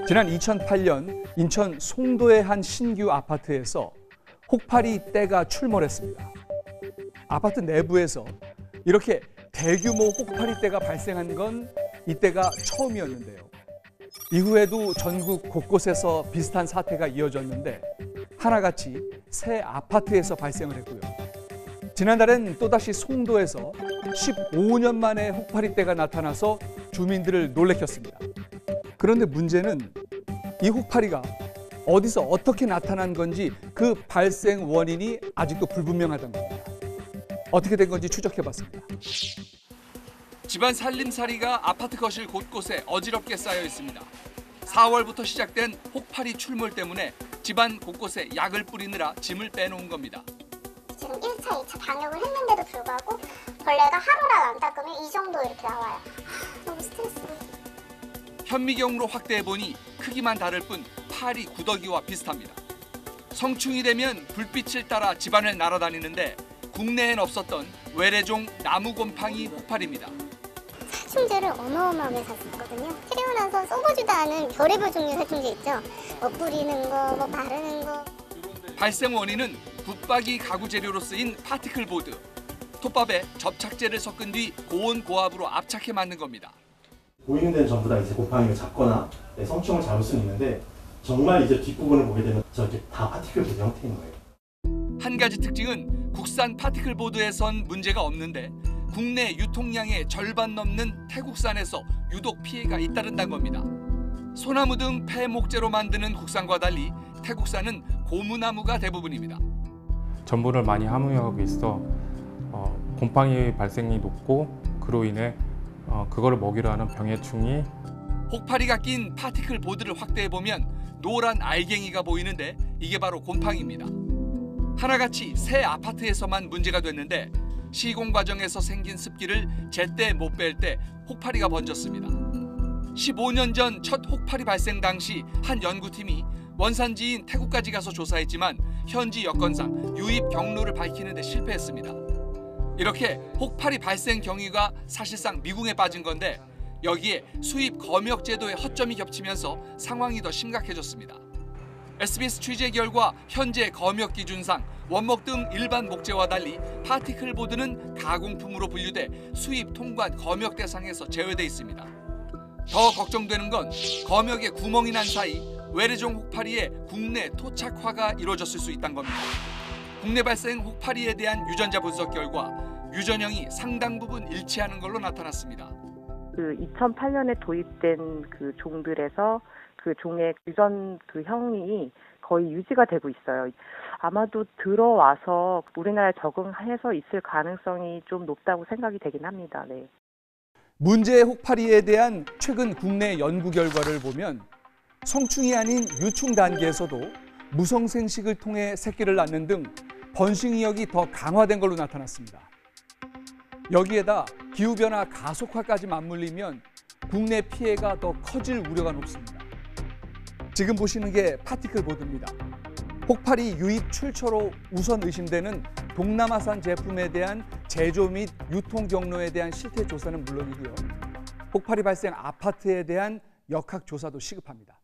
지난 2008년 인천 송도의 한 신규 아파트에서 혹파리 떼가 출몰했습니다. 아파트 내부에서 이렇게 대규모 혹파리 떼가 발생한 건 이때가 처음이었는데요. 이후에도 전국 곳곳에서 비슷한 사태가 이어졌는데 하나같이 새 아파트에서 발생을 했고요. 지난달엔 또다시 송도에서 15년 만에 혹파리 떼가 나타나서 주민들을 놀래켰습니다. 그런데 문제는 이 혹파리가 어디서 어떻게 나타난 건지 그 발생 원인이 아직도 불분명하다는 겁니다. 어떻게 된 건지 추적해봤습니다. 집안 살림살이가 아파트 거실 곳곳에 어지럽게 쌓여 있습니다. 4월부터 시작된 혹파리 출몰 때문에 집안 곳곳에 약을 뿌리느라 짐을 빼놓은 겁니다. 지금 1차, 2차 방역을 했는데도 불구하고 벌레가 하루라도 안 닦으면 이 정도 이렇게 나와요. 너무 스트레스. 현미경으로 확대해보니 크기만 다를 뿐 파리 구더기와 비슷합니다. 성충이 되면 불빛을 따라 집안을 날아다니는데 국내엔 없었던 외래종 나무곰팡이 혹파리입니다. 살충제를 어마어마하게 샀었거든요. 필요 나서 써보지도 않은 별의별 종류 살충제 있죠. 뭐 뿌리는 거, 뭐 바르는 거. 발생 원인은 붙박이 가구 재료로 쓰인 파티클 보드. 톱밥에 접착제를 섞은 뒤 고온 고압으로 압착해 만든 겁니다. 보이는 데는 전부 다 이제 곰팡이를 잡거나 성충을 잡을 수는 있는데 정말 이제 뒷부분을 보게 되면 저렇게 다 파티클 보드 형태인 거예요. 한 가지 특징은 국산 파티클 보드에선 문제가 없는데 국내 유통량의 절반 넘는 태국산에서 유독 피해가 잇따른다는 겁니다. 소나무 등 폐목재로 만드는 국산과 달리 태국산은 고무나무가 대부분입니다. 전분을 많이 함유하고 있어 곰팡이 발생이 높고 그로 인해 그거를 먹이로 하는 병해충이 혹파리가 낀 파티클 보드를 확대해보면 노란 알갱이가 보이는데 이게 바로 곰팡이입니다. 하나같이 새 아파트에서만 문제가 됐는데 시공 과정에서 생긴 습기를 제때 못 뺄 때 혹파리가 번졌습니다. 15년 전 첫 혹파리 발생 당시 한 연구팀이 원산지인 태국까지 가서 조사했지만 현지 여건상 유입 경로를 밝히는 데 실패했습니다. 이렇게 혹파리 발생 경위가 사실상 미궁에 빠진 건데 여기에 수입 검역 제도의 허점이 겹치면서 상황이 더 심각해졌습니다. SBS 취재 결과 현재 검역 기준상 원목 등 일반 목재와 달리 파티클 보드는 가공품으로 분류돼 수입 통관 검역 대상에서 제외돼 있습니다. 더 걱정되는 건 검역에 구멍이 난 사이 외래종 혹파리의 국내 토착화가 이루어졌을 수 있다는 겁니다. 국내 발생 혹파리에 대한 유전자 분석 결과 유전형이 상당 부분 일치하는 걸로 나타났습니다. 2008년에 도입된 그 종들에서 그 종의 유전 그 형이 거의 유지가 되고 있어요. 아마도 들어와서 우리나라에 적응해서 있을 가능성이 좀 높다고 생각이 되긴 합니다. 네. 문제의 혹파리에 대한 최근 국내 연구 결과를 보면 성충이 아닌 유충 단계에서도 무성생식을 통해 새끼를 낳는 등 번식 능력이 더 강화된 걸로 나타났습니다. 여기에다 기후변화 가속화까지 맞물리면 국내 피해가 더 커질 우려가 높습니다. 지금 보시는 게 파티클 보드입니다. 혹파리 유입 출처로 우선 의심되는 동남아산 제품에 대한 제조 및 유통 경로에 대한 실태 조사는 물론이고요. 혹파리 발생 아파트에 대한 역학 조사도 시급합니다.